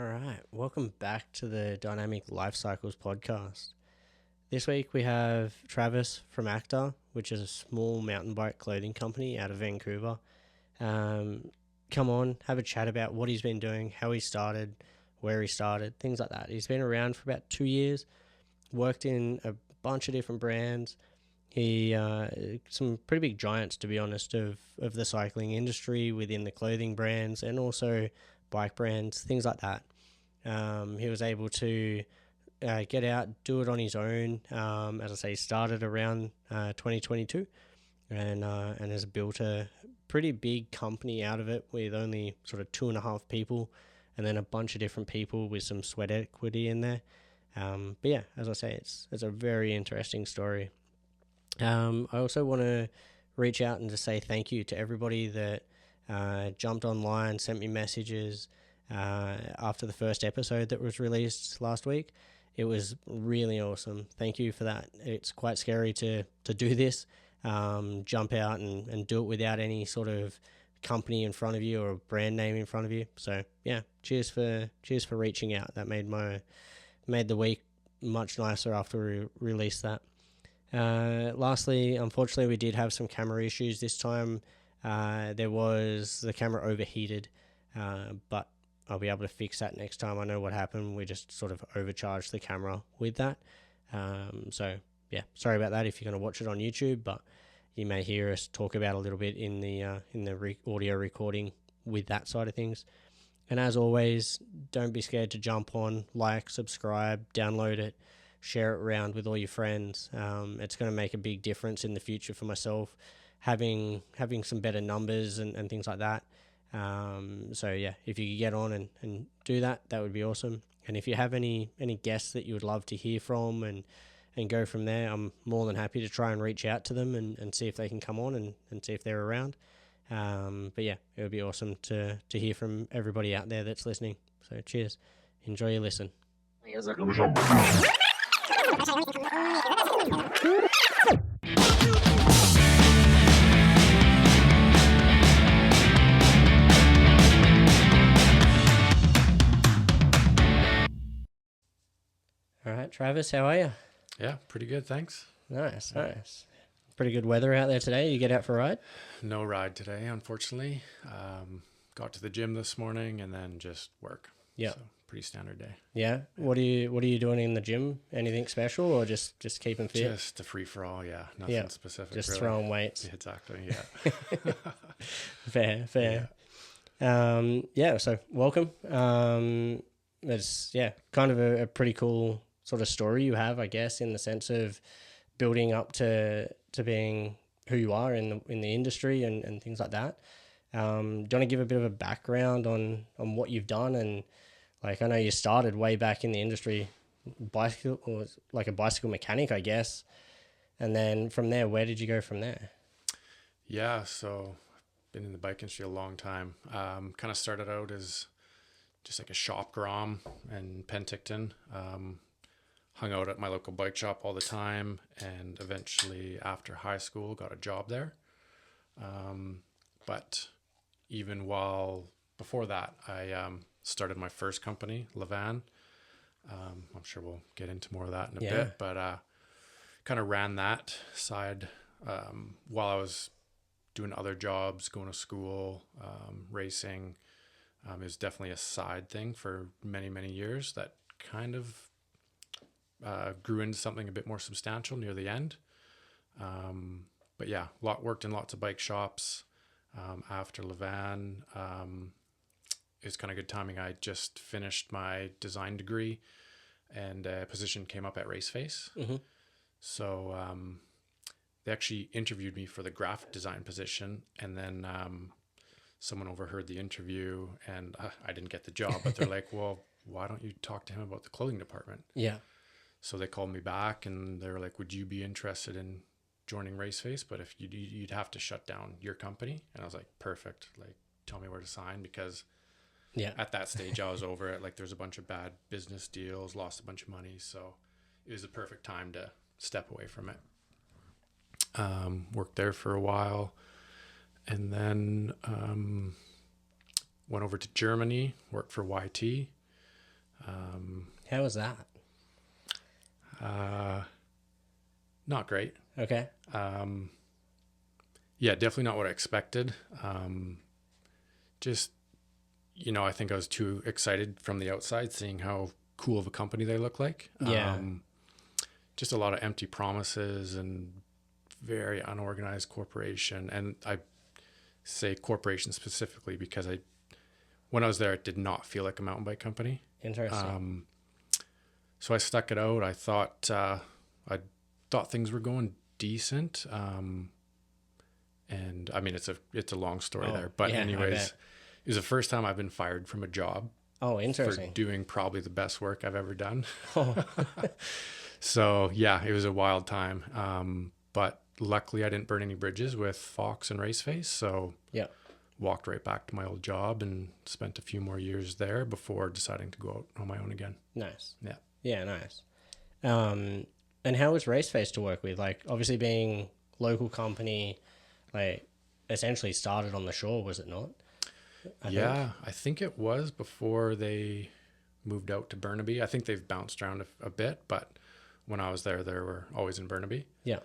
All right, welcome back to the Dynamic Life Cycles podcast. This week we have Travis from Akta, which is a small mountain bike clothing company out of Vancouver. Come on, have a chat about what he's been doing, how he started, where he started, things like that. He's been around for about 2 years, worked in a bunch of different brands. He some pretty big giants, to be honest, of the cycling industry within the clothing brands and also bike brands, things like that. He was able to get out, do it on his own. As I say, started around 2022 and has built a pretty big company out of it with only sort of 2.5 people and then a bunch of different people with some sweat equity in there. But yeah, as I say, it's a very interesting story. I also want to reach out and just say thank you to everybody that jumped online, sent me messages after the first episode that was released last week. It was really awesome. Thank you for that. It's quite scary to do this, jump out and do it without any sort of company in front of you or brand name in front of you. So yeah, cheers for reaching out. That made the week much nicer after we released that. Lastly, unfortunately, we did have some camera issues this time. The camera overheated, but I'll be able to fix that next time. I know what happened. We just sort of overcharged the camera with that. So yeah, sorry about that if you're going to watch it on YouTube, but you may hear us talk about a little bit in the audio recording with that side of things. And as always, don't be scared to jump on, like, subscribe, download it, share it around with all your friends. It's going to make a big difference in the future for myself, having some better numbers and things like that. So yeah, if you could get on and do that, that would be awesome. And if you have any guests that you would love to hear from and go from there, I'm more than happy to try and reach out to them and see if they can come on and see if they're around. But yeah, it would be awesome to hear from everybody out there that's listening. So cheers. Enjoy your listen. All right, Travis, how are you? Yeah, pretty good, thanks. Nice. Pretty good weather out there today. You get out for a ride? No ride today, unfortunately. Got to the gym this morning and then just work. Yeah. So pretty standard day. Yeah. What are you doing in the gym? Anything special or just keeping fit? Just a free for all, yeah. Nothing specific. Just really. throwing weights. Yeah, exactly, yeah. Fair. Yeah. So welcome. It's kind of a pretty cool sort of story you have, I guess, in the sense of building up to being who you are in the industry and things like that. Do you want to give a bit of a background on what you've done? And like, I know you started way back in the industry, like a bicycle mechanic, I guess. And then from there, where did you go from there? Yeah, so been in the bike industry a long time. Kind of started out as just like a shop grom in Penticton. Hung out at my local bike shop all the time, and eventually after high school got a job there. But even before that, I started my first company, Lavan. I'm sure we'll get into more of that in a bit, but kind of ran that side while I was doing other jobs, going to school, racing. It was definitely a side thing for many, many years that kind of grew into something a bit more substantial near the end. But yeah, worked in lots of bike shops. After Lavan, it was kind of good timing. I just finished my design degree and a position came up at Raceface. Mm-hmm. So they actually interviewed me for the graphic design position, and then someone overheard the interview and I didn't get the job, but they're like, well, why don't you talk to him about the clothing department? Yeah. So they called me back and they were like, would you be interested in joining Raceface? But if you'd have to shut down your company. And I was like, perfect. Like, tell me where to sign, because at that stage I was over it. Like, there's a bunch of bad business deals, lost a bunch of money. So it was the perfect time to step away from it. Worked there for a while. And then went over to Germany, worked for YT. How was that? Not great. Okay. Yeah, definitely not what I expected. Just, I think I was too excited from the outside, seeing how cool of a company they look like. Yeah. Just a lot of empty promises and very unorganized corporation. And I say corporation specifically because when I was there, it did not feel like a mountain bike company. Interesting. So I stuck it out. I thought things were going decent. And I mean, it's a long story there, but anyways, it was the first time I've been fired from a job. Oh, interesting. For doing probably the best work I've ever done. Oh. So yeah, it was a wild time. But luckily I didn't burn any bridges with Fox and Raceface. So yeah, walked right back to my old job and spent a few more years there before deciding to go out on my own again. Nice. Yeah. Yeah, nice. And how was Raceface to work with? Like, obviously being local company, like essentially started on the shore, was it not? I think it was before they moved out to Burnaby. I think they've bounced around a bit, but when I was there, they were always in Burnaby. Yeah.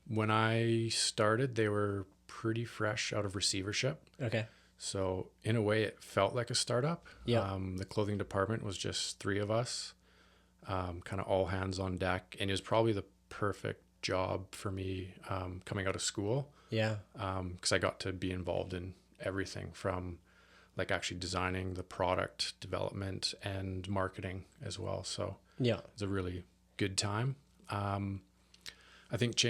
When I started, they were pretty fresh out of receivership. Okay. So in a way, it felt like a startup. Yeah. The clothing department was just 3 of us, kind of all hands on deck. And it was probably the perfect job for me coming out of school. Yeah. Because I got to be involved in everything from like actually designing the product development and marketing as well. So yeah, it's a really good time. I think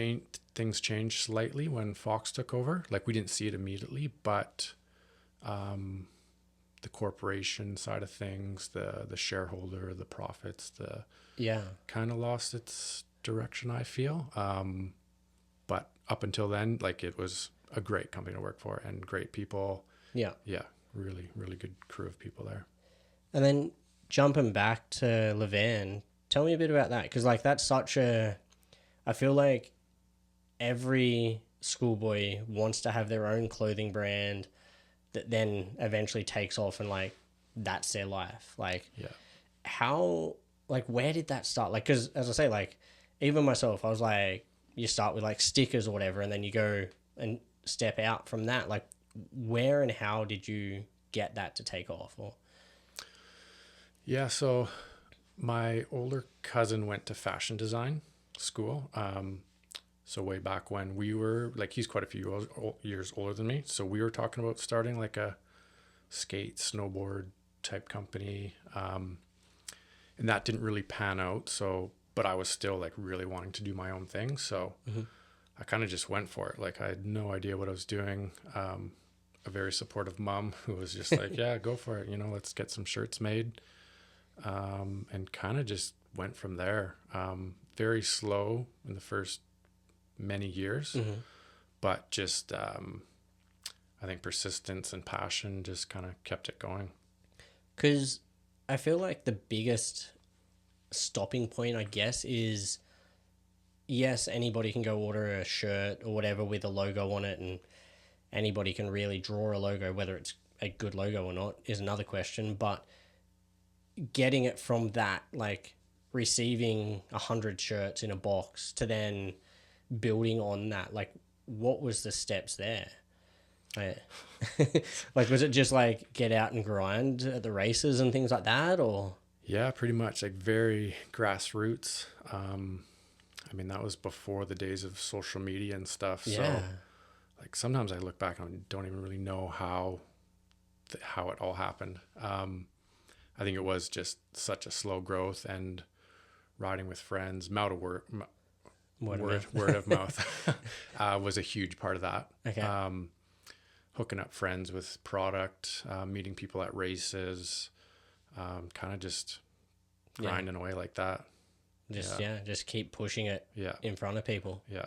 things changed slightly when Fox took over. Like we didn't see it immediately, but the corporation side of things, the shareholder, the profits, kind of lost its direction, I feel. But up until then, like it was a great company to work for and great people. Yeah. Yeah. Really, really good crew of people there. And then jumping back to Lavan, tell me a bit about that. Cause like that's I feel like every schoolboy wants to have their own clothing brand that then eventually takes off and like, that's their life. Like where did that start? Like, cause as I say, like even myself, I was like, you start with like stickers or whatever, and then you go and step out from that. Like where and how did you get that to take off? Or yeah, so my older cousin went to fashion design school. So way back when we were like, he's quite a few years older than me. So we were talking about starting like a skate, snowboard type company. And that didn't really pan out. So, but I was still like really wanting to do my own thing. So I kind of just went for it. Like I had no idea what I was doing. A very supportive mom who was just like, yeah, go for it. Let's get some shirts made. And kind of just went from there. Very slow in the first many years, but just, I think persistence and passion just kind of kept it going. 'Cause I feel like the biggest stopping point, I guess, is yes, anybody can go order a shirt or whatever with a logo on it, and anybody can really draw a logo. Whether it's a good logo or not is another question, but getting it from that, like receiving 100 shirts in a box to then building on that, like what was the steps there? Like was it just like get out and grind at the races and things like that, or? Yeah, pretty much like very grassroots. I mean, that was before the days of social media and stuff. Yeah. So like sometimes I look back and I don't even really know how it all happened. I think it was just such a slow growth and riding with friends, word of mouth was a huge part of that. Okay. Hooking up friends with product, meeting people at races, kind of just grinding away like that. Just keep pushing it in front of people. Yeah.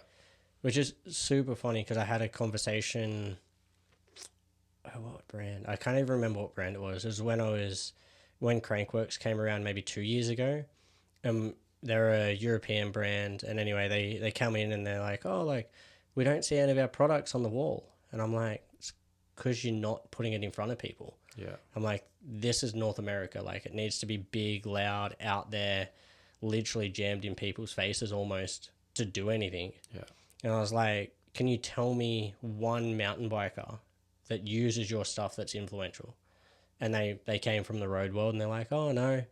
Which is super funny because I had a conversation. What brand? I can't even remember what brand it was. It was when Crankworks came around maybe 2 years ago. They're a European brand, and anyway, they come in and they're like, oh, like we don't see any of our products on the wall, and I'm like, it's because you're not putting it in front of people. Yeah. I'm like, this is North America. Like, it needs to be big, loud, out there, literally jammed in people's faces almost to do anything. Yeah. And I was like, can you tell me one mountain biker that uses your stuff that's influential? And they came from the road world, and they're like, oh, no.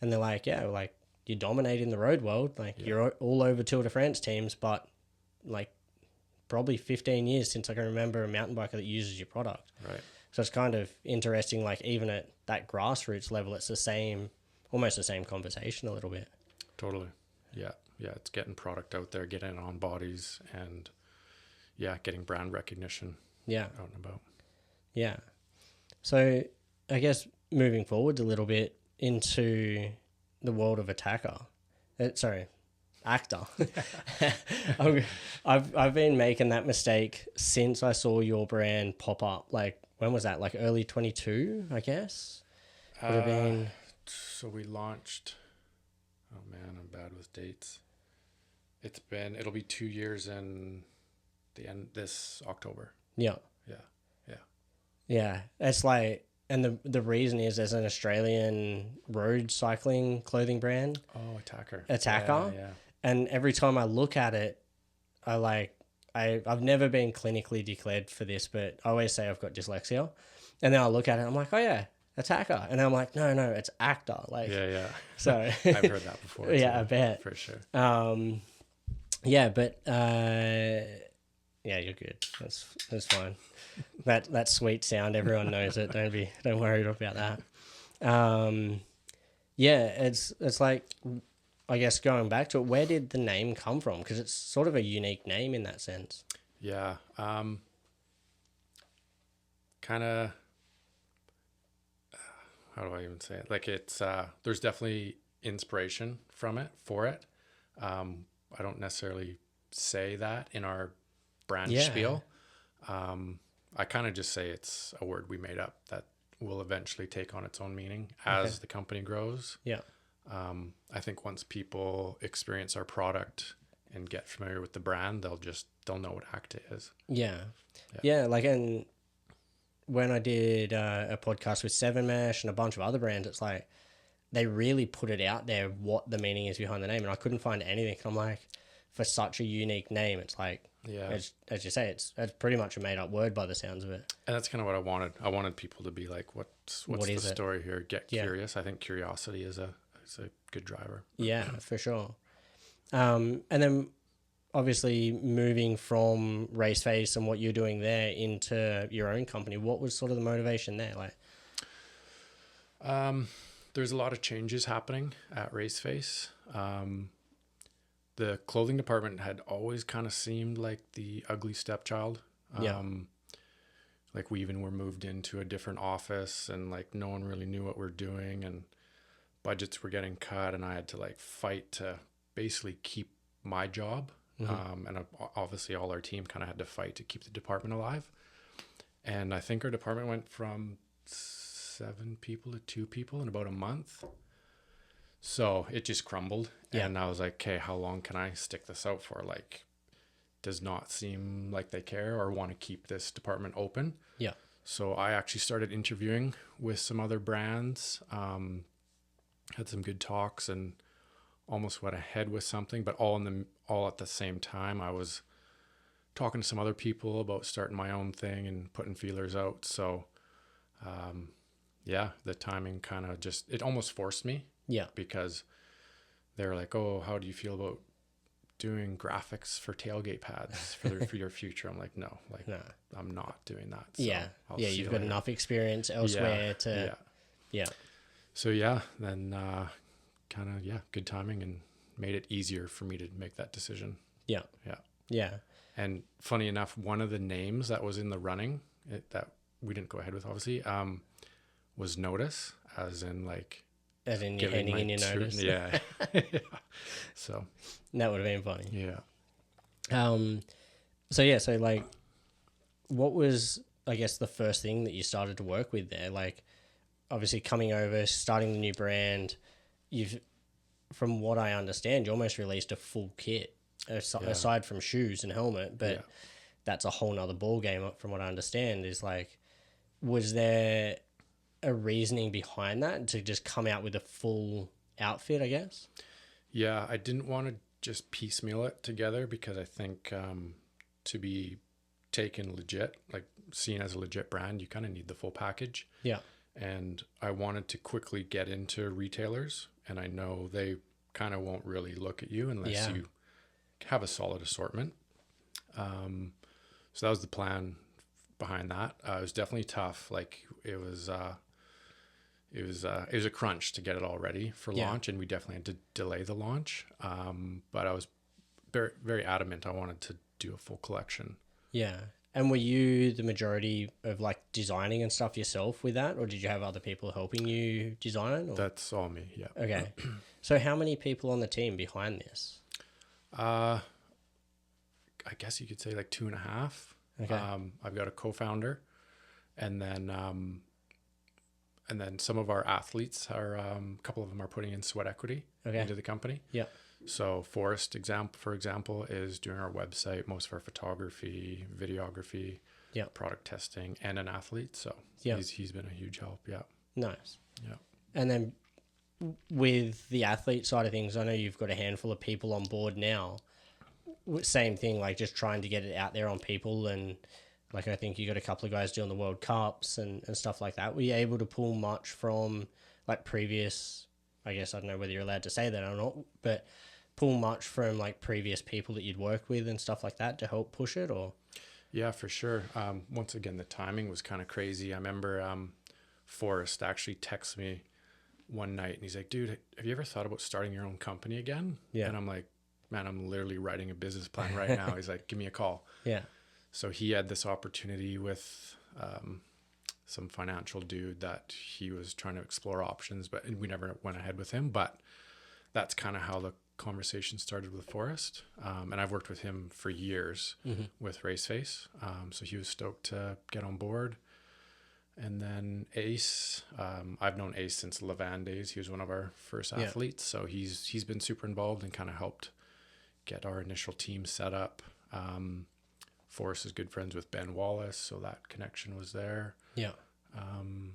And they're like, yeah, like, you're dominating the road world. Like, you're all over Tour de France teams, but, like, probably 15 years since I can remember a mountain biker that uses your product. Right. So it's kind of interesting, like, even at that grassroots level, it's the same, almost the same conversation a little bit. Totally. Yeah. Yeah. It's getting product out there, getting it on bodies, and getting brand recognition. Yeah. Out and about. Yeah. So I guess moving forward a little bit into the world of Akta. I've been making that mistake since I saw your brand pop up. Like, when was that? Like early 22, I guess? Would have been... So we launched... Oh, man, I'm bad with dates. It'll be 2 years in the end this October. Yeah. Yeah. Yeah. Yeah. It's like... And the reason is there's an Australian road cycling clothing brand. Oh, Attacker. Yeah. And every time I look at it, I've never been clinically declared for this, but I always say I've got dyslexia. And then I look at it, I'm like, oh yeah, Attacker. And I'm like, no, it's Akta. Like, yeah. So I've heard that before. Yeah, too, I bet. For sure. Yeah, but yeah, you're good. That's fine. That sweet sound, everyone knows it. Don't worry about that. Yeah, it's like, I guess going back to it, where did the name come from? Because it's sort of a unique name in that sense. Yeah. Kind of, how do I even say it? Like, it's, there's definitely inspiration for it. I don't necessarily say that in our brand spiel. I kind of just say it's a word we made up that will eventually take on its own meaning as the company grows. Yeah. I think once people experience our product and get familiar with the brand, they'll know what Akta is. Yeah. Like, and when I did a podcast with Seven Mesh and a bunch of other brands, it's like they really put it out there what the meaning is behind the name, and I couldn't find anything. I'm like, for such a unique name, it's like, as you say, it's pretty much a made up word by the sounds of it. And that's kind of what I wanted. I wanted people to be like, what's the story here? Get curious. I think curiosity is a good driver. Yeah, for sure. And then obviously moving from Raceface and what you're doing there into your own company, what was sort of the motivation there? Like, there's a lot of changes happening at Raceface. The clothing department had always kind of seemed like the ugly stepchild. Like, we even were moved into a different office, and like no one really knew what we're doing, and budgets were getting cut, and I had to like fight to basically keep my job. And obviously all our team kind of had to fight to keep the department alive. And I think our department went from 7 people to 2 people in about a month. So it just crumbled. Yeah. And I was like, okay, how long can I stick this out for? Like, does not seem like they care or want to keep this department open. Yeah. So I actually started interviewing with some other brands, had some good talks, and almost went ahead with something, but all at the same time. I was talking to some other people about starting my own thing and putting feelers out. So, the timing kind of it almost forced me. Yeah. Because they're like, oh, how do you feel about doing graphics for tailgate pads for your future? I'm like, no, I'm not doing that. So you've got enough experience elsewhere to. So then good timing, and made it easier for me to make that decision. Yeah. And funny enough, one of the names that was in the running that we didn't go ahead with, obviously, was Notice, as in you're handing in your notice. Yeah. So that would have been funny. Yeah. So like, what was, I guess, the first thing that you started to work with there? Like, obviously coming over, starting the new brand, from what I understand, you almost released a full kit aside from shoes and helmet, but that's a whole nother ball game from what I understand. Is like, was there a reasoning behind that to just come out with a full outfit, I guess? Yeah, I didn't want to just piecemeal it together because I think to be taken legit, like seen as a legit brand, you kind of need the full package. Yeah. And I wanted to quickly get into retailers, and I know they kind of won't really look at you unless you have a solid assortment. So that was the plan behind that. It was definitely tough. Like it was a crunch to get it all ready for launch, and we definitely had to delay the launch. But I was very, very adamant I wanted to do a full collection. Yeah. And were you the majority of like designing and stuff yourself with that, or did you have other people helping you design? Or? That's all me. Yeah. Okay. So how many people on the team behind this? I guess you could say like 2.5. Okay. I've got a co-founder, and then some of our athletes are a couple of them are putting in sweat equity into the company. Yeah. So Forrest, for example, is doing our website, most of our photography, videography, product testing, and an athlete. So he's been a huge help. Yeah. Nice. Yeah. And then with the athlete side of things, I know you've got a handful of people on board now. Same thing, like just trying to get it out there on people, and like I think you got a couple of guys doing the World Cups and stuff like that. Were you able to pull much from like previous, I guess I don't know whether you're allowed to say that or not, but pull much from like previous people that you'd worked with and stuff like that to help push it? Or yeah, for sure. Once again, the timing was kind of crazy. I remember Forrest actually texted me one night and he's like, dude, have you ever thought about starting your own company again? Yeah. And I'm like, man, I'm literally writing a business plan right now. He's like, give me a call. Yeah. So he had this opportunity with some financial dude that he was trying to explore options, but we never went ahead with him. But that's kind of how the conversation started with Forrest. And I've worked with him for years with Raceface. So he was stoked to get on board. And then Ace, I've known Ace since Lavan days. He was one of our first athletes. So he's been super involved and kind of helped get our initial team set up. Forrest is good friends with Ben Wallace, so that connection was there. Yeah. And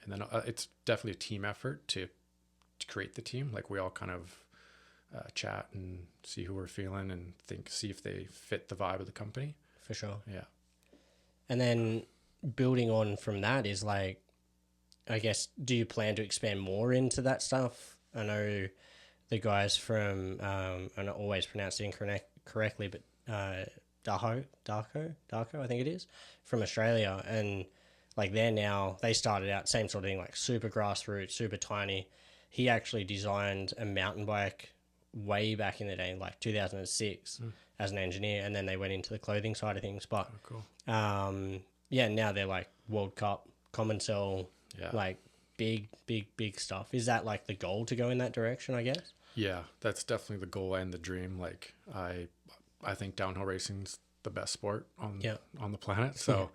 then it's definitely a team effort to create the team. Like we all kind of chat and see who we're feeling and see if they fit the vibe of the company. For sure. Yeah. And then building on from that is like, I guess, do you plan to expand more into that stuff? I know the guys from, I'm not always pronouncing it correctly, but Darko, I think it is, from Australia. And like they started out same sort of thing, like super grassroots, super tiny. He actually designed a mountain bike way back in the day, like 2006 as an engineer. And then they went into the clothing side of things. But cool. Now they're like World Cup, Common Cell, like big stuff. Is that like the goal to go in that direction, I guess? Yeah, that's definitely the goal and the dream. Like I think downhill racing's the best sport on the planet. So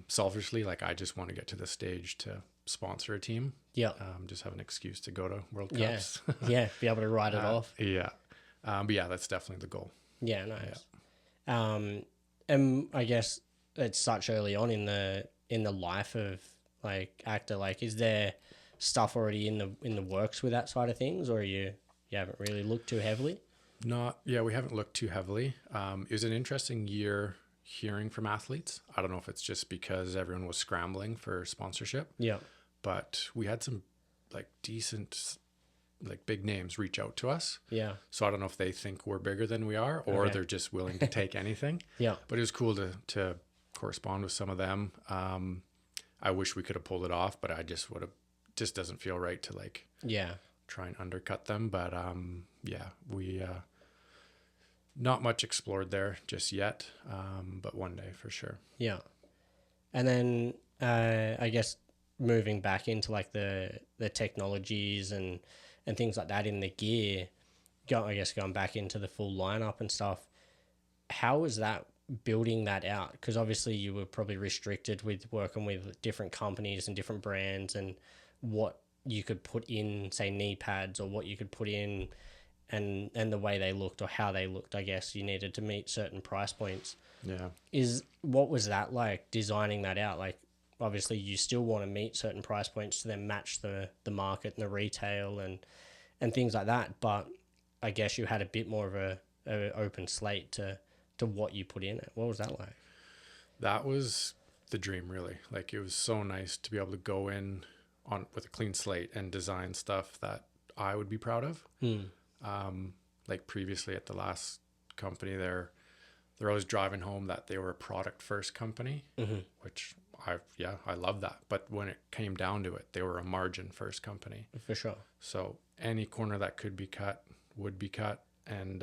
selfishly, like I just want to get to the stage to sponsor a team. Yeah. Just have an excuse to go to World Cups. Yeah, be able to ride it off. Yeah. But yeah, that's definitely the goal. Yeah, nice. Yeah. And I guess it's such early on in the life of like Akta. Like, is there stuff already in the works with that side of things, or you haven't really looked too heavily? We haven't looked too heavily. It was an interesting year hearing from athletes. I don't know if it's just because everyone was scrambling for sponsorship. Yeah. But we had some like decent, like big names reach out to us. Yeah. So I don't know if they think we're bigger than we are, or they're just willing to take anything. Yeah. But it was cool to correspond with some of them. I wish we could have pulled it off, but I just doesn't feel right to like try and undercut them. But we not much explored there just yet, but one day for sure. Yeah. And then I guess moving back into like the technologies and things like that in the gear, going back into the full lineup and stuff, how was that building that out? Because obviously you were probably restricted with working with different companies and different brands and what you could put in, say, knee pads, or what you could put in and the way they looked or how they looked. I guess you needed to meet certain price points. Yeah. What was that like, designing that out? Like, obviously you still want to meet certain price points to then match the market and the retail and things like that. But I guess you had a bit more of a open slate to what you put in it. What was that like? That was the dream, really. Like, it was so nice to be able to go in on with a clean slate and design stuff that I would be proud of. Like previously at the last company, they're always driving home that they were a product first company, which I love that. But when it came down to it, they were a margin first company. For sure. So any corner that could be cut would be cut. And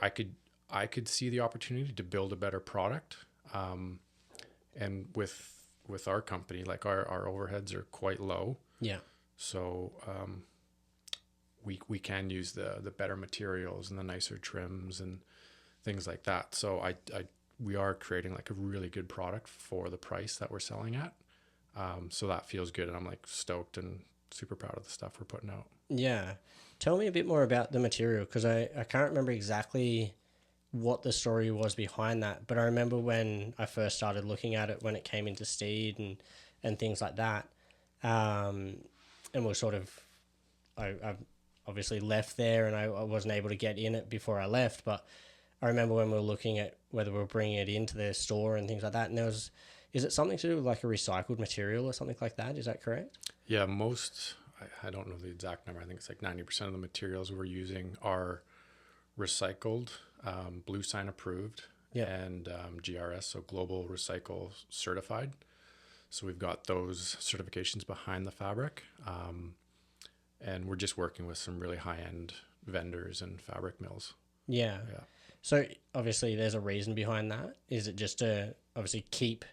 I could see the opportunity to build a better product. And with our company, like our overheads are quite low. Yeah. So we can use the better materials and the nicer trims and things like that. So we are creating like a really good product for the price that we're selling at. So that feels good, and I'm like stoked and super proud of the stuff we're putting out. Yeah. Tell me a bit more about the material, because I can't remember exactly what the story was behind that, but I remember when I first started looking at it when it came into Steed and things like that. And we're sort of, I obviously left there and I wasn't able to get in it before I left, but I remember when we were looking at whether we were bringing it into the store and things like that, and there was, is it something to do with like a recycled material or something like that? Is that correct? Yeah, I don't know the exact number. I think it's like 90% of the materials we're using are recycled, Blue Sign approved, and GRS, so Global Recycle certified. So we've got those certifications behind the fabric. And we're just working with some really high-end vendors and fabric mills. Yeah. So obviously there's a reason behind that. Is it just to obviously keep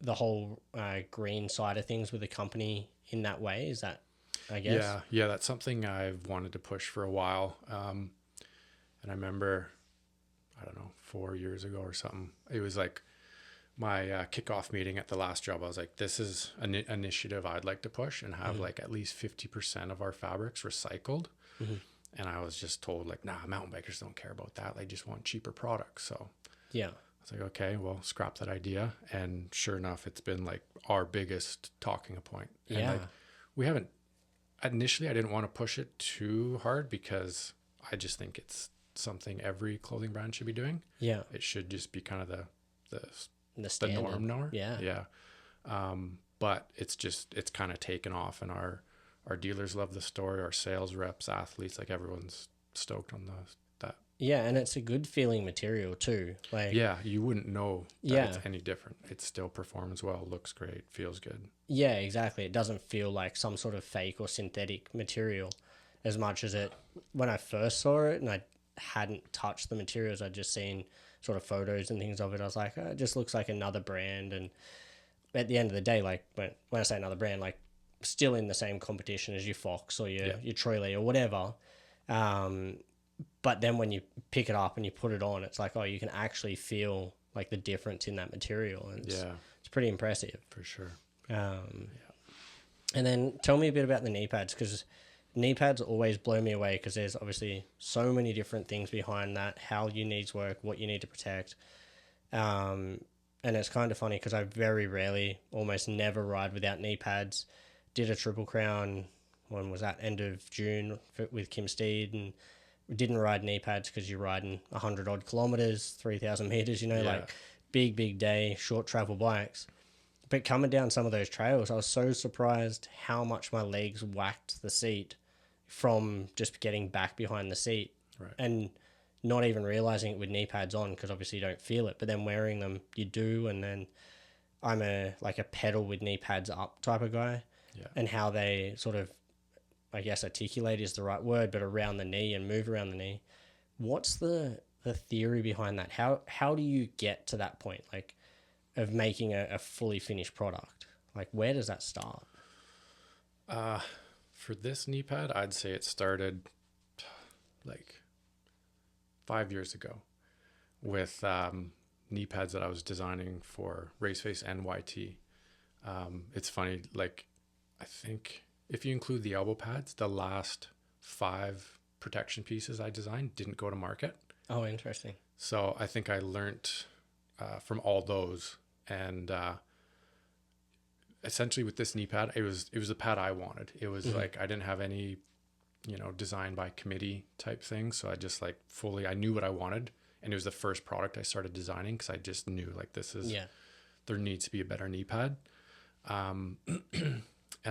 the whole green side of things with the company in that way? Is that, I guess? Yeah, that's something I've wanted to push for a while. And I remember, I don't know, 4 years ago or something, it was like my kickoff meeting at the last job. I was like, this is an initiative I'd like to push and have like at least 50% of our fabrics recycled. And I was just told like, nah, mountain bikers don't care about that. They just want cheaper products. So yeah, I was like, okay, well, scrap that idea. And sure enough, it's been like our biggest talking point. And yeah. like, we haven't, initially I didn't want to push it too hard because I just think it's something every clothing brand should be doing. Yeah. It should just be kind of the norm now. Yeah. But it's kind of taken off, and our dealers love the story, our sales reps, athletes, like everyone's stoked on that. Yeah, and it's a good feeling material too. Like, yeah, you wouldn't know that it's any different. It still performs well, looks great, feels good. Yeah, exactly. It doesn't feel like some sort of fake or synthetic material as much as it, when I first saw it and I hadn't touched the materials, I'd just seen sort of photos and things of it. I was like, oh, it just looks like another brand. And at the end of the day, like when I say another brand, like still in the same competition as your Fox or your Troy Lee or whatever. But then when you pick it up and you put it on, it's like, oh, you can actually feel like the difference in that material. And it's pretty impressive. For sure. And then tell me a bit about the knee pads, because knee pads always blow me away because there's obviously so many different things behind that, how your knees work, what you need to protect. And it's kind of funny because I very rarely, almost never ride without knee pads. Did a Triple Crown, when was that, end of June with Kim Steed, and didn't ride knee pads because you're riding 100 odd kilometers, 3,000 meters, like big day, short travel bikes. But coming down some of those trails, I was so surprised how much my legs whacked the seat from just getting back behind the seat, and not even realizing it with knee pads on, because obviously you don't feel it, but then wearing them you do. And then I'm a pedal with knee pads up type of guy, and how they sort of, I guess articulate is the right word, but around the knee and move around the knee. What's the theory behind that? How do you get to that point, like, of making a fully finished product? Like, where does that start? For this knee pad, I'd say it started like 5 years ago with knee pads that I was designing for Raceface and YT. It's funny, like, I think if you include the elbow pads, the last 5 protection pieces I designed didn't go to market. Oh, interesting. So I think I learned from all those, and essentially with this knee pad, it was the pad I wanted. It was like, I didn't have any, design by committee type thing. So I just like I knew what I wanted, and it was the first product I started designing, because I just knew like there needs to be a better knee pad. And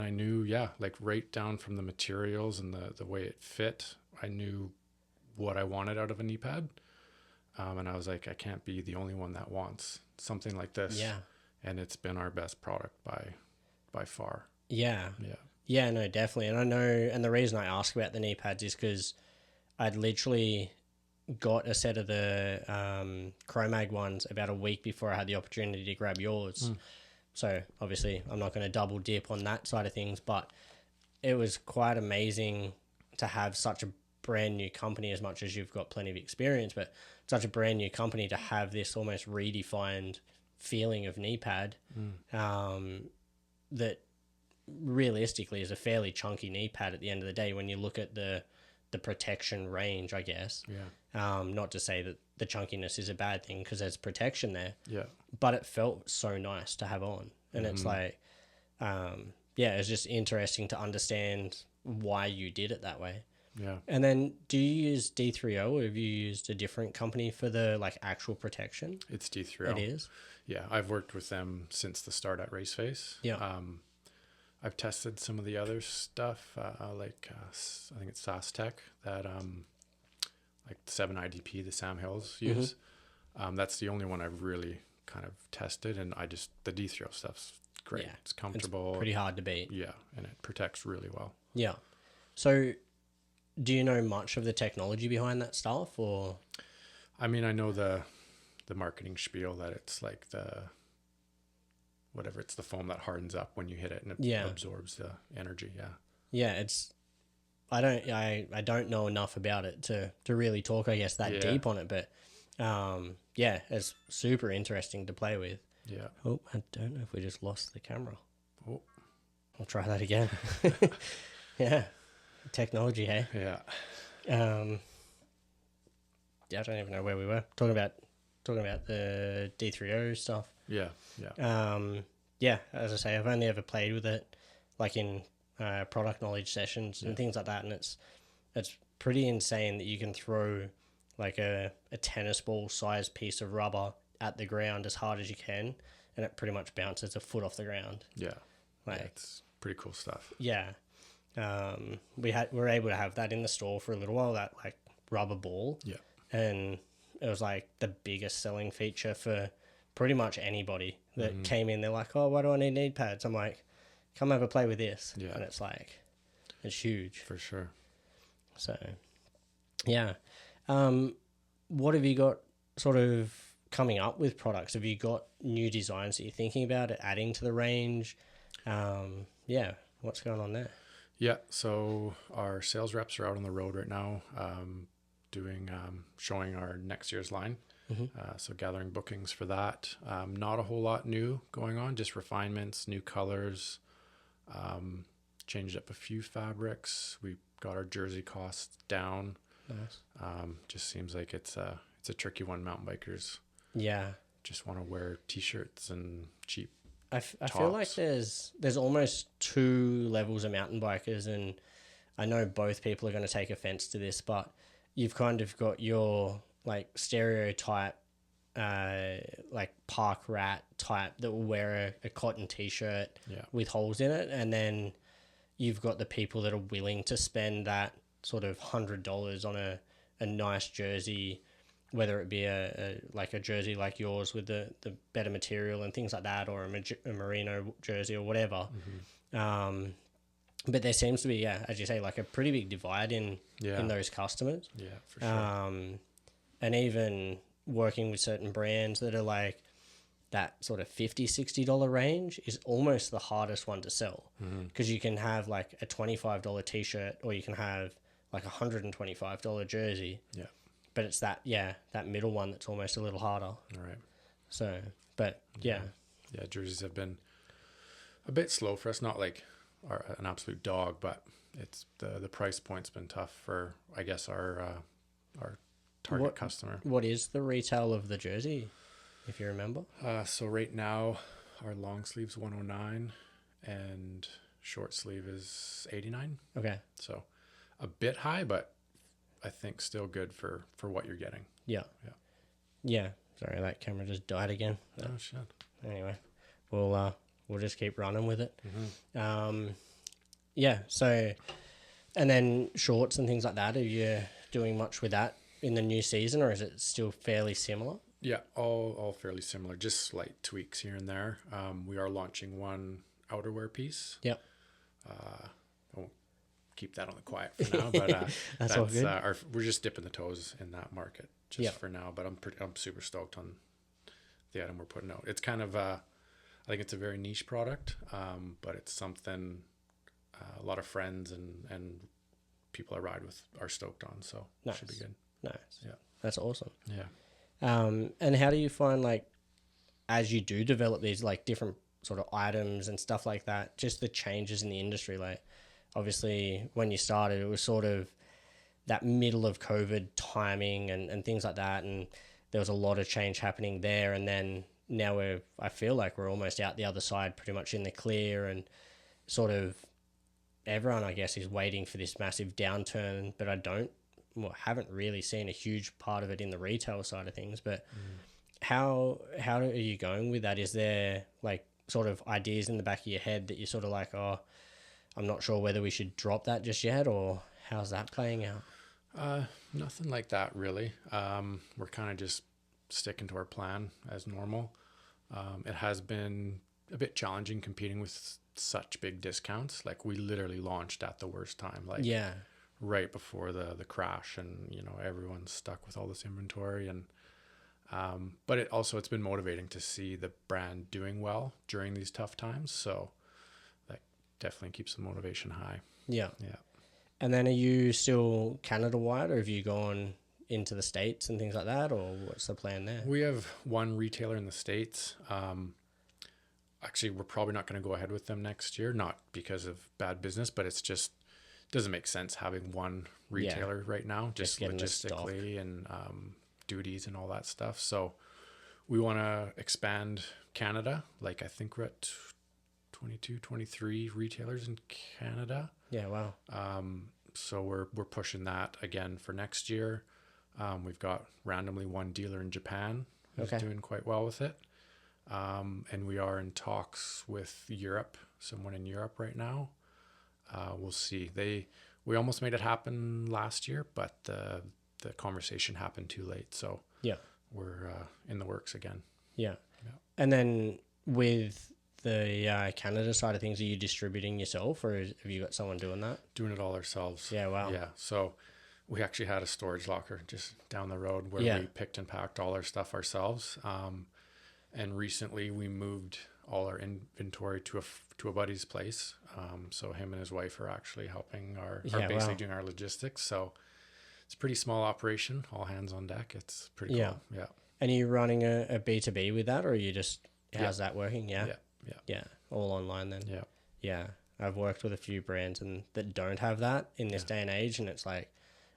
I knew, like right down from the materials and the way it fit, I knew what I wanted out of a knee pad. And I was like, I can't be the only one that wants something like this. Yeah. And it's been our best product by far. Yeah. Yeah. Yeah, no, definitely. And I know, and the reason I ask about the knee pads is because I'd literally got a set of the Chromag ones about a week before I had the opportunity to grab yours. So obviously I'm not going to double dip on that side of things, but it was quite amazing to have such a brand new company, as much as you've got plenty of experience, but such a brand new company to have this almost redefined feeling of knee pad that realistically is a fairly chunky knee pad at the end of the day when you look at the protection range, I guess. Yeah. Not to say that the chunkiness is a bad thing, because there's protection there. Yeah. But it felt so nice to have on. And it's like, it's just interesting to understand why you did it that way. Yeah. And then do you use D3O, or have you used a different company for the like actual protection? It's D3O. It is? Yeah. I've worked with them since the start at Raceface. Yeah. I've tested some of the other stuff, like I think it's SAS Tech that like 7IDP, the Sam Hills use. That's the only one I've really kind of tested, and the D3O stuff's great. Yeah, it's comfortable. It's pretty hard to beat. Yeah, and it protects really well. Yeah. So do you know much of the technology behind that stuff, or? I mean, I know the marketing spiel that it's like it's the foam that hardens up when you hit it, and it absorbs the energy. Yeah. Yeah, I don't know enough about it to really talk, I guess, that deep on it, but it's super interesting to play with. Yeah. Oh, I don't know if we just lost the camera. Oh. I'll try that again. Yeah. Technology, hey? Yeah. I don't even know where we were. Talking about the D3O stuff. Yeah. Yeah. As I say, I've only ever played with it like in product knowledge sessions and things like that, and it's pretty insane that you can throw like a tennis ball sized piece of rubber at the ground as hard as you can, and it pretty much bounces a foot off the ground. Yeah. Like, it's pretty cool stuff. Yeah. We were able to have that in the store for a little while, that like rubber ball. Yeah. And it was like the biggest selling feature for pretty much anybody that came in. They're like, oh, why do I need knee pads? I'm like, come have a play with this. Yeah. And it's like, it's huge. For sure. So, yeah. What have you got sort of coming up with products? Have you got new designs that you're thinking about adding to the range? What's going on there? Yeah, so our sales reps are out on the road right now, showing our next year's line. So gathering bookings for that. Not a whole lot new going on, just refinements, new colors, changed up a few fabrics. We got our jersey costs down. Nice. Just seems like it's a tricky one. Mountain bikers just want to wear t-shirts and cheap I feel like there's almost two levels of mountain bikers, and I know both people are going to take offense to this, but you've kind of got your like stereotype like park rat type that will wear a cotton t-shirt with holes in it, and then you've got the people that are willing to spend that sort of $100 on a nice jersey, whether it be a jersey like yours with the better material and things like that, or a merino jersey or whatever. But there seems to be, as you say, like a pretty big divide in those customers. Yeah, for sure. And even working with certain brands that are like that sort of $50, $60 range is almost the hardest one to sell, because you can have like a $25 t-shirt, or you can have like a $125 jersey. Yeah. But it's that middle one that's almost a little harder. All right. So, but yeah. Yeah, jerseys have been a bit slow for us. Not like an absolute dog, but it's the price point's been tough for, I guess, our target customer. What is the retail of the jersey, if you remember? So right now, our long sleeves 109, and short sleeve is 89. Okay. So a bit high, but I think still good for what you're getting. Yeah. Yeah. Yeah. Sorry, that camera just died again. Oh shit. Anyway, we'll just keep running with it. Mm-hmm. Yeah. So, and then shorts and things like that. Are you doing much with that in the new season, or is it still fairly similar? Yeah, all fairly similar, just slight tweaks here and there. We are launching one outerwear piece. Yep. I won't keep that on the quiet for now, but that's all good. We're just dipping the toes in that market just for now. But I'm super stoked on the item we're putting out. It's kind of I think it's a very niche product, but it's something a lot of friends and people I ride with are stoked on. So nice. It should be good. Nice. Yeah, that's awesome. Yeah. And how do you find, like, as you do develop these like different sort of items and stuff like that, just the changes in the industry? Like, obviously when you started, it was sort of that middle of COVID timing and things like that. And there was a lot of change happening there. And then now I feel like we're almost out the other side, pretty much in the clear, and sort of everyone, I guess, is waiting for this massive downturn, but haven't really seen a huge part of it in the retail side of things. But how are you going with that? Is there like sort of ideas in the back of your head that you're sort of like, oh, I'm not sure whether we should drop that just yet, or how's that playing out? Nothing like that really. We're kind of just sticking to our plan as normal. It has been a bit challenging competing with such big discounts. Like, we literally launched at the worst time, like right before the crash, and everyone's stuck with all this inventory. And but it's been motivating to see the brand doing well during these tough times, so that definitely keeps the motivation high. Yeah. And then are you still Canada wide, or have you gone into the States and things like that, or what's the plan there? We have one retailer in the States. Actually, we're probably not going to go ahead with them next year, not because of bad business, but it's just doesn't make sense having one retailer right now, just logistically and duties and all that stuff. So we want to expand Canada. Like, I think we're at 22, 23 retailers in Canada. Yeah, wow. So we're pushing that again for next year. We've got randomly one dealer in Japan who's doing quite well with it. And we are in talks with someone in Europe right now. We'll see. We almost made it happen last year, but the conversation happened too late. So we're in the works again. Yeah. And then with the Canada side of things, are you distributing yourself, or have you got someone doing that? Doing it all ourselves. Yeah, wow. Yeah. So we actually had a storage locker just down the road where we picked and packed all our stuff ourselves. And recently we moved all our inventory to a buddy's place. So him and his wife are actually helping basically doing our logistics. So it's a pretty small operation, all hands on deck. It's pretty cool. Yeah. And are you running a B2B with that, or are you just, how's that working? Yeah. All online then. Yeah. I've worked with a few brands that don't have that in this day and age, and it's like,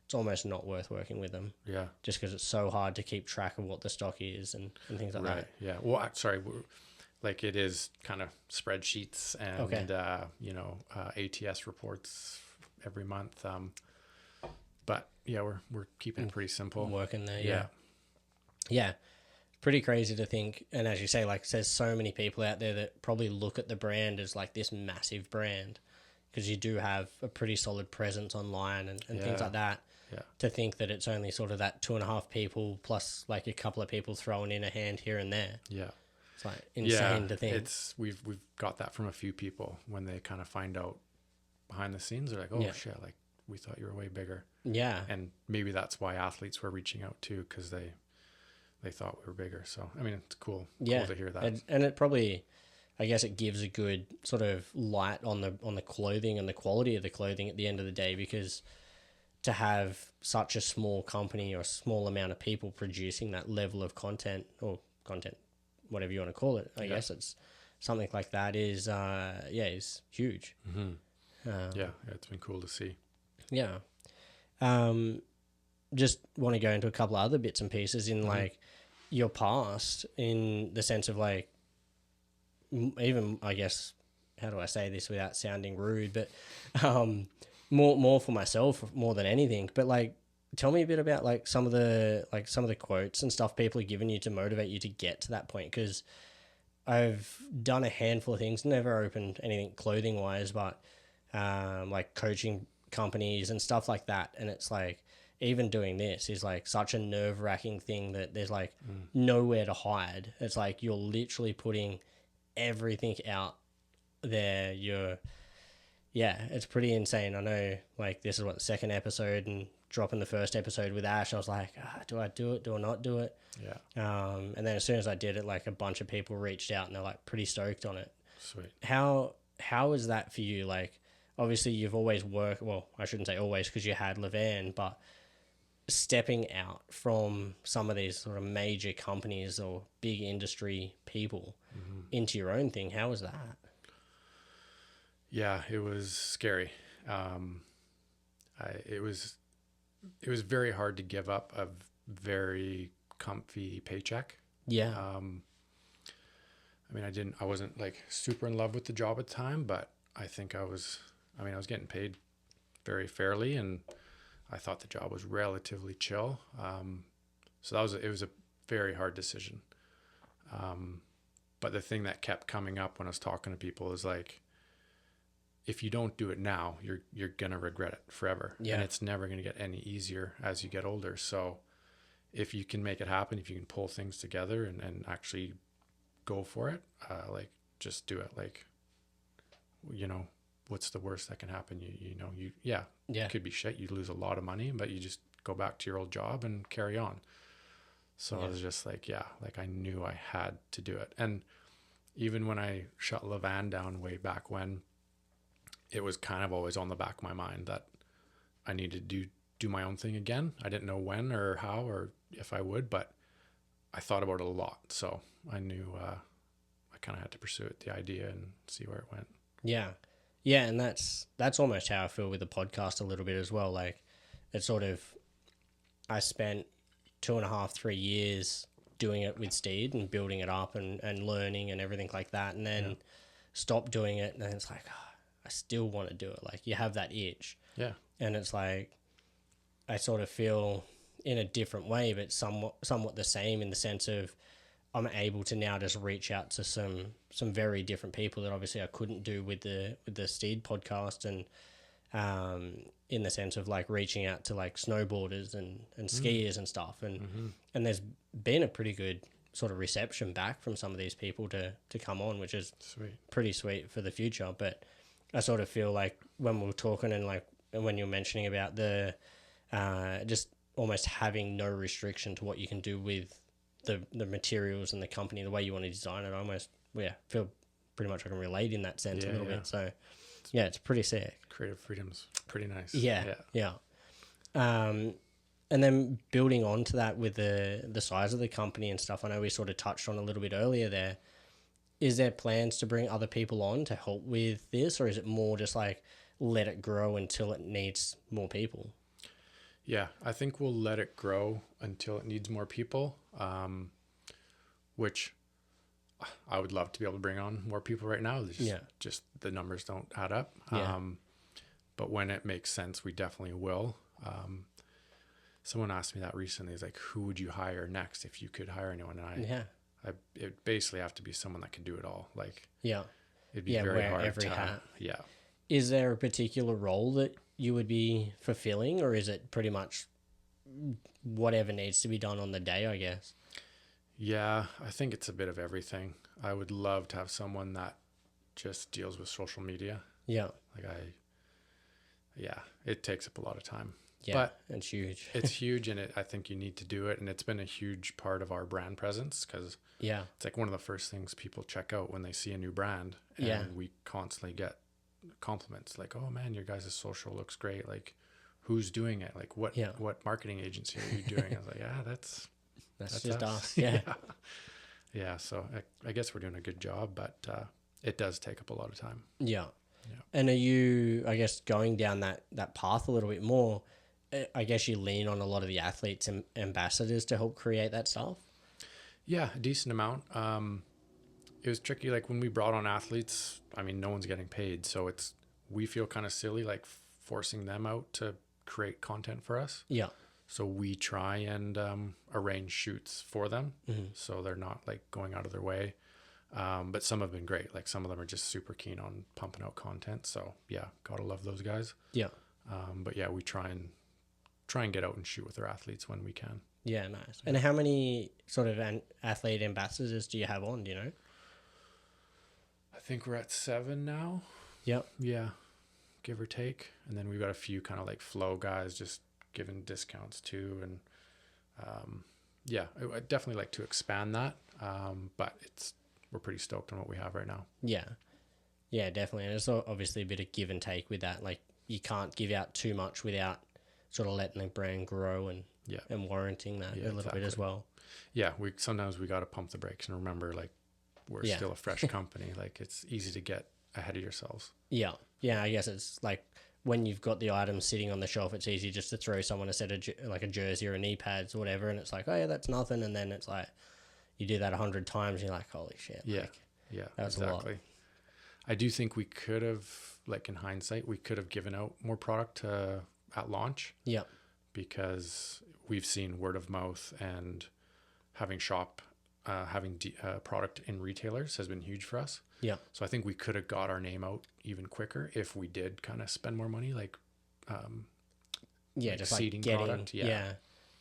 it's almost not worth working with them. Yeah. Just because it's so hard to keep track of what the stock is and things like that. Right. Yeah. Well, sorry. Like, it is kind of spreadsheets and, ATS reports every month. But yeah, we're keeping it pretty simple. Working there. Yeah. Pretty crazy to think. And as you say, like, there's so many people out there that probably look at the brand as like this massive brand, because you do have a pretty solid presence online and things like that. Yeah. To think that it's only sort of that 2.5 people plus like a couple of people throwing in a hand here and there. Yeah. It's like insane to think. We've got that from a few people when they kind of find out behind the scenes. They're like, oh shit, like, we thought you were way bigger. Yeah. And maybe that's why athletes were reaching out too, because they thought we were bigger. So, I mean, it's cool to hear that. And it probably, I guess it gives a good sort of light on the clothing and the quality of the clothing at the end of the day, because to have such a small company or a small amount of people producing that level of content, whatever you want to call it, I guess it's something like that is huge. Mm-hmm. It's been cool to see. Yeah. Just want to go into a couple of other bits and pieces in like your past, in the sense of like, even I guess how do I say this without sounding rude, but more for myself more than anything. But like, tell me a bit about like some of the quotes and stuff people are giving you to motivate you to get to that point, because I've done a handful of things, never opened anything clothing wise, but like coaching companies and stuff like that. And it's like, even doing this is like such a nerve wracking thing that there's like nowhere to hide. It's like you're literally putting everything out there. It's pretty insane. I know, like, this is what, the second episode, and dropping the first episode with Ash, I was like, do I do it? Do I not do it? Yeah. And then as soon as I did it, like a bunch of people reached out and they're like pretty stoked on it. Sweet. How is that for you? Like, obviously you've always worked, well, I shouldn't say always because you had Lavan, but stepping out from some of these sort of major companies or big industry people into your own thing, how was that? Yeah, it was scary. It was very hard to give up a very comfy paycheck. Yeah. I mean, I wasn't like super in love with the job at the time, but I think I was getting paid very fairly, and I thought the job was relatively chill. So it was a very hard decision. But the thing that kept coming up when I was talking to people is like, if you don't do it now, you're going to regret it forever. Yeah. And it's never going to get any easier as you get older. So if you can make it happen, if you can pull things together and actually go for it, like, just do it. Like, you know, what's the worst that can happen? It could be shit. You lose a lot of money, but you just go back to your old job and carry on. So I was just like, I knew I had to do it. And even when I shut Lavan down way back when, it was kind of always on the back of my mind that I needed to do my own thing again. I didn't know when or how or if I would, but I thought about it a lot. So I knew I kind of had to pursue it, the idea, and see where it went. Yeah. Yeah, and that's almost how I feel with the podcast a little bit as well. Like, it's sort of, I spent 2.5, 3 years doing it with Steed and building it up and learning and everything like that, and then stopped doing it, and then it's like, I still want to do it. Like, you have that itch. Yeah. And it's like, I sort of feel in a different way, but somewhat the same, in the sense of I'm able to now just reach out to some very different people that obviously I couldn't do with the Steed podcast, and in the sense of like reaching out to like snowboarders and skiers and stuff, and there's been a pretty good sort of reception back from some of these people to come on, which is pretty sweet for the future. But I sort of feel like when we were talking, and like when you're mentioning about the just almost having no restriction to what you can do with the materials and the company, the way you want to design it, I almost feel pretty much I can relate in that sense a little bit. So it's pretty sick. Creative freedom's pretty nice. Yeah. And then building on to that with the size of the company and stuff, I know we sort of touched on a little bit earlier there. Is there plans to bring other people on to help with this, or is it more just like let it grow until it needs more people? Yeah, I think we'll let it grow until it needs more people, which I would love to be able to bring on more people right now. Just the numbers don't add up. But when it makes sense, we definitely will. Someone asked me that recently. He's like, who would you hire next if you could hire anyone? And it basically have to be someone that can do it all. Like, it'd be very hard every to hat. Yeah. Is there a particular role that you would be fulfilling, or is it pretty much whatever needs to be done on the day, I guess? Yeah, I think it's a bit of everything. I would love to have someone that just deals with social media. Yeah. It takes up a lot of time. Yeah, but it's huge. It's huge, and I think you need to do it, and it's been a huge part of our brand presence, because it's like one of the first things people check out when they see a new brand, and we constantly get compliments like, oh man, your guys' social looks great, like, who's doing it, like what marketing agency are you doing? I was like, that's just us. So I guess we're doing a good job, but it does take up a lot of time. And are you, I guess, going down that path a little bit more? I guess you lean on a lot of the athletes and ambassadors to help create that stuff. Yeah, a decent amount. it was tricky. Like when we brought on athletes, I mean, no one's getting paid. So we feel kind of silly, like forcing them out to create content for us. Yeah. So we try and arrange shoots for them. Mm-hmm. So they're not like going out of their way. But some have been great. Like some of them are just super keen on pumping out content. So yeah, gotta love those guys. Yeah. But yeah, we try and get out and shoot with our athletes when we can. Yeah, nice. And how many sort of athlete ambassadors do you have on, do you know? I think we're at 7 now. Yep. Yeah, give or take. And then we've got a few kind of like flow guys just giving discounts too. And yeah, I'd definitely like to expand that. But we're pretty stoked on what we have right now. Yeah. Yeah, definitely. And it's obviously a bit of give and take with that. Like you can't give out too much without sort of letting the brand grow and warranting that a little bit as well. Yeah, sometimes we got to pump the brakes and remember like we're still a fresh company. Like it's easy to get ahead of yourselves. Yeah. Yeah, I guess it's like when you've got the items sitting on the shelf, it's easy just to throw someone a set of like a jersey or a knee pads or whatever, and it's like, oh yeah, that's nothing. And then it's like you do that 100 times, and you're like, holy shit. Yeah, like, that's exactly. A lot. I do think we could have, like in hindsight, we could have given out more product at launch. Yeah. Because we've seen word of mouth and having product in retailers has been huge for us. Yeah. So I think we could have got our name out even quicker if we did kind of spend more money, like just seeding like getting product. Yeah,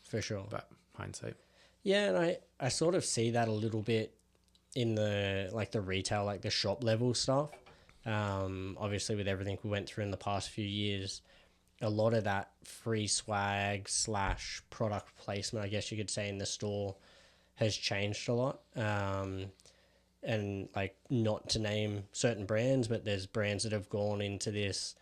for sure. But hindsight. Yeah, and I sort of see that a little bit in the retail, like the shop level stuff. Obviously with everything we went through in the past few years, a lot of that free swag / product placement, I guess you could say, in the store has changed a lot. And like, not to name certain brands, but there's brands that have gone into this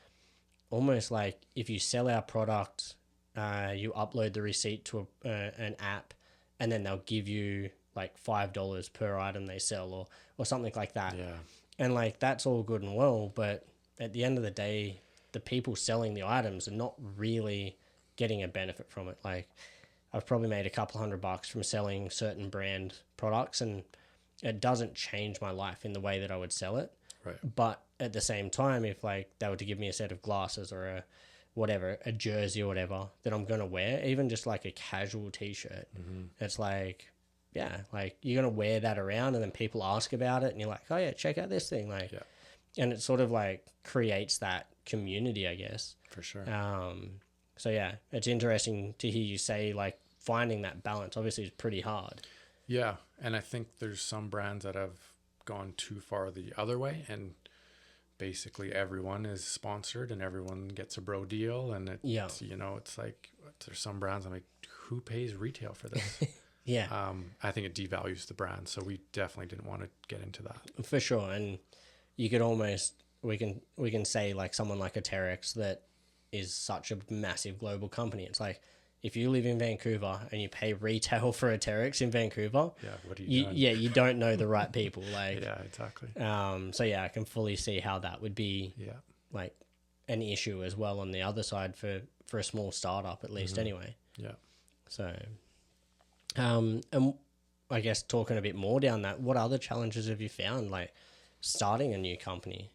almost like, if you sell our product, you upload the receipt to an app, and then they'll give you like $5 per item they sell or something like that. Yeah. And like, that's all good and well, but at the end of the day, the people selling the items are not really getting a benefit from it. Like, I've probably made a couple $100 from selling certain brand products, and it doesn't change my life in the way that I would sell it. Right. But at the same time, if like they were to give me a set of glasses or a jersey or whatever that I'm going to wear, even just like a casual t-shirt, it's like, yeah, like you're going to wear that around, and then people ask about it and you're like, oh yeah, check out this thing. Like, and it sort of like creates that community, I guess. For sure. So yeah, it's interesting to hear you say like finding that balance obviously is pretty hard. Yeah. And I think there's some brands that have gone too far the other way, and basically everyone is sponsored and everyone gets a bro deal. And it's like, there's some brands I'm like, who pays retail for this? Yeah. I think it devalues the brand. So we definitely didn't want to get into that. For sure. And you could almost, we can say like someone like a Terex that is such a massive global company. It's like, if you live in Vancouver and you pay retail for a Terex in Vancouver, what are you doing? Yeah, you don't know the right people. Like, yeah, exactly. So yeah, I can fully see how that would be like an issue as well on the other side for a small startup, at least anyway. Yeah. So, and I guess talking a bit more down that, what other challenges have you found, like starting a new company?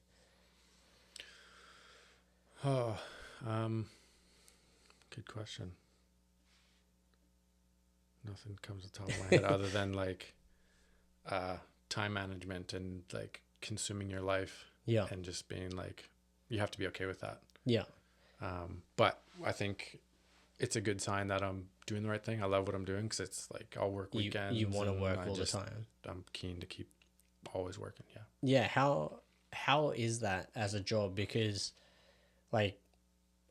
Oh, good question. Nothing comes to the top of my head other than like time management and like consuming your life. Yeah. And just being like, you have to be okay with that. Yeah. But I think it's a good sign that I'm doing the right thing. I love what I'm doing because it's like I'll work weekends. You want to work all the time. I'm keen to keep always working. Yeah. Yeah. How is that as a job? Because like,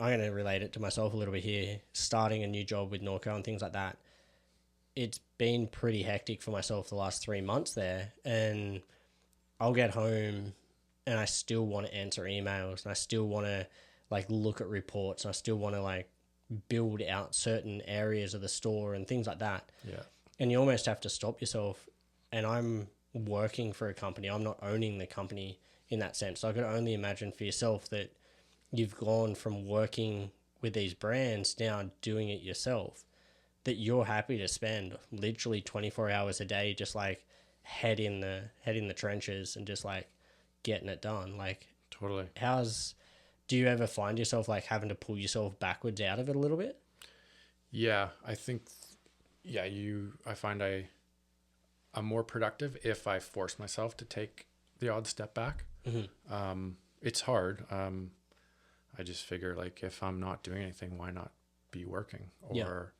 I'm going to relate it to myself a little bit here. Starting a new job with Norco and things like that, it's been pretty hectic for myself the last 3 months there. And I'll get home and I still want to answer emails, and I still want to like look at reports, and I still want to like build out certain areas of the store and things like that. Yeah. And you almost have to stop yourself. And I'm working for a company. I'm not owning the company in that sense. So I could only imagine for yourself that you've gone from working with these brands now doing it yourself, that you're happy to spend literally 24 hours a day just like head in the trenches and just like getting it done. Like, Totally. do you ever find yourself like having to pull yourself backwards out of it a little bit? Yeah, I think, I find I'm more productive if I force myself to take the odd step back. Mm-hmm. It's hard. I just figure like if I'm not doing anything, why not be working? Or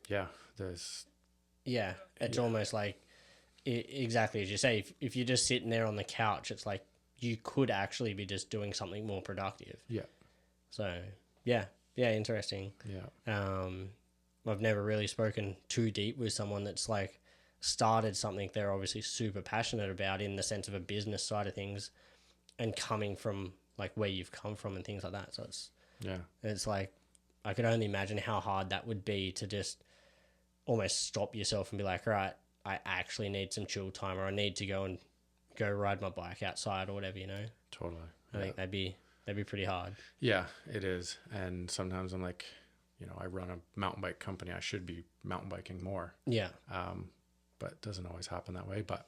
It's almost like exactly as you say. If you're just sitting there on the couch, it's like you could actually be just doing something more productive. Yeah. So interesting. Yeah. I've never really spoken too deep with someone that's like started something they're obviously super passionate about in the sense of a business side of things, and coming from like where you've come from and things like that. So it's like I could only imagine how hard that would be to just almost stop yourself and be like, all right, I actually need some chill time, or I need to go ride my bike outside or whatever, you know? Totally. I think that'd be pretty hard. Yeah, it is. And sometimes I'm like, I run a mountain bike company. I should be mountain biking more. Yeah. But it doesn't always happen that way, but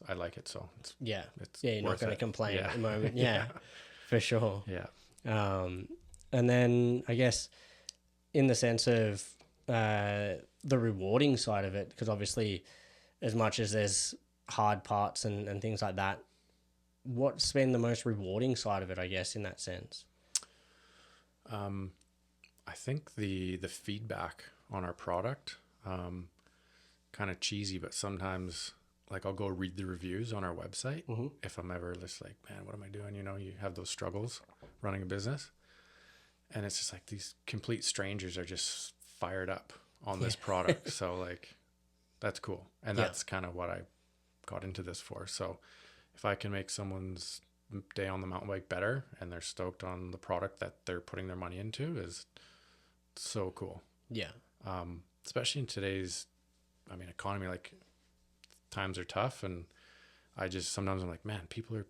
I like it. So you're not going to complain at the moment. Yeah, for sure. Yeah. And then I guess in the sense of, the rewarding side of it, because obviously as much as there's hard parts and things like that, what's been the most rewarding side of it, I guess, in that sense? I think the feedback on our product, kind of cheesy, but sometimes like I'll go read the reviews on our website. Mm-hmm. If I'm ever just like, man, what am I doing? You have those struggles running a business, and it's just like these complete strangers are just fired up on this product. So like, that's cool. And that's kind of what I got into this for. So if I can make someone's day on the mountain bike better and they're stoked on the product that they're putting their money into, is so cool. Yeah. Especially in today's, economy, like times are tough, and sometimes I'm like, man, people are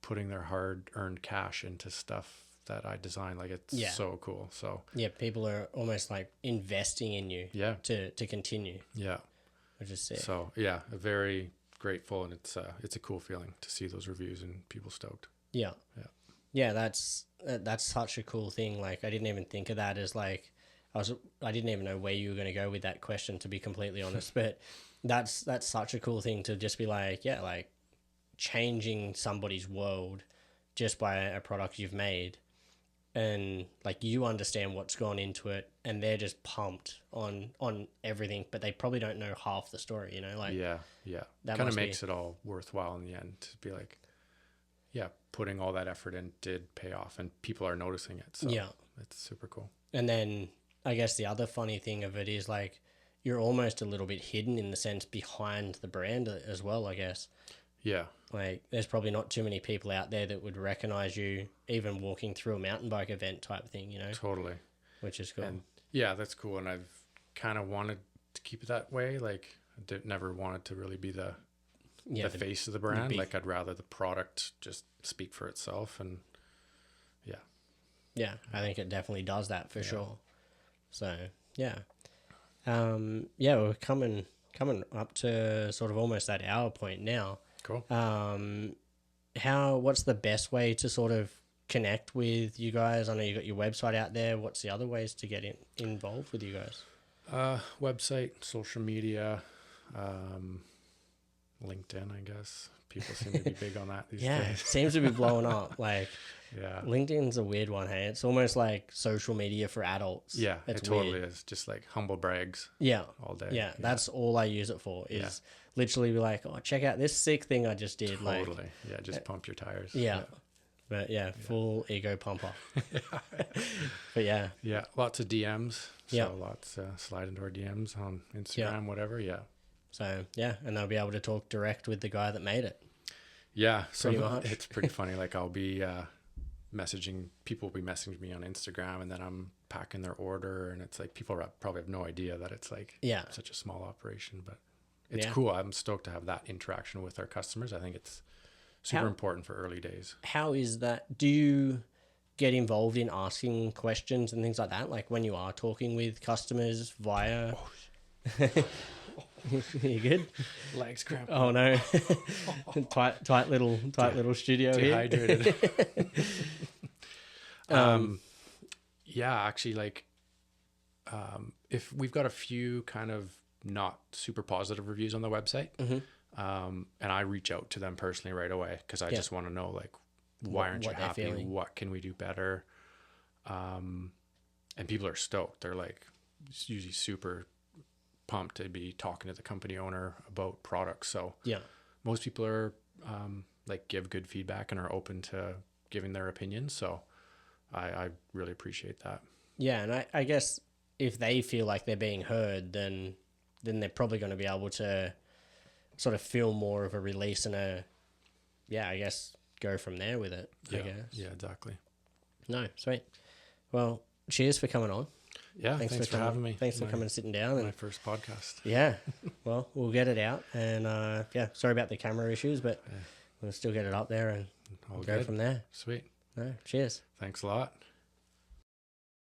putting their hard earned cash into stuff that I design. Like it's so cool. So people are almost like investing in you to continue. Yeah. Which is sick. So very grateful, and it's a cool feeling to see those reviews and people stoked. Yeah, that's such a cool thing. Like I didn't even think of that as like I didn't even know where you were going to go with that question, to be completely honest. But that's such a cool thing to just be like, like changing somebody's world just by a product you've made, and like you understand what's gone into it, and they're just pumped on everything, but they probably don't know half the story, like that kind of makes it all worthwhile in the end, to be like, putting all that effort in did pay off, and people are noticing it. So it's super cool. And then I guess the other funny thing of it is like you're almost a little bit hidden in the sense behind the brand as well, I guess. Yeah. Like there's probably not too many people out there that would recognize you even walking through a mountain bike event type thing, Totally. Which is cool. And that's cool. And I've kind of wanted to keep it that way. Like never wanted to really be the face of the brand. Like I'd rather the product just speak for itself. And I think it definitely does that for sure. So we're coming up to sort of almost that hour point now. Cool. What's the best way to sort of connect with you guys? I know you got your website out there. What's the other ways to get involved with you guys? Website, social media, LinkedIn, I guess. People seem to be big on that these days. It seems to be blowing up. Like, yeah, LinkedIn's a weird one, hey? It's almost like social media for adults. Yeah, it totally is. Just like humble brags. All day. Yeah, that's all I use it for, is literally be like, oh, check out this sick thing I just did. Totally. Just pump your tires. But full ego pumper. But lots of DMs. So lots slide into our DMs on Instagram, whatever. So and they'll be able to talk direct with the guy that made it. So it's pretty funny. Like I'll be people will be messaging me on Instagram, and then I'm packing their order, and it's like people probably have no idea that it's like such a small operation, but it's cool. I'm stoked to have that interaction with our customers. I think it's super important for early days. How is that? Do you get involved in asking questions and things like that? Like when you are talking with customers via... You good? Legs cramped. Oh no. tight little studio here. Dehydrated. Yeah, actually, like, if we've got a few kind of not super positive reviews on the website, and I reach out to them personally right away because I just want to know, like, why aren't you happy? Feeling. What can we do better? And people are stoked. They're like usually super pumped to be talking to the company owner about products. So yeah, most people are like give good feedback and are open to giving their opinions. So I really appreciate that. Yeah, and I guess if they feel like they're being heard, then they're probably going to be able to sort of feel more of a release and I guess go from there with it. Yeah, I guess. Yeah, exactly. No, sweet. Well, cheers for coming on. Yeah, thanks for having me. Thanks for coming and sitting down. My first podcast. Yeah, well, we'll get it out. And sorry about the camera issues, but we'll still get it up there and All go good. from there. Sweet. No, cheers. Thanks a lot.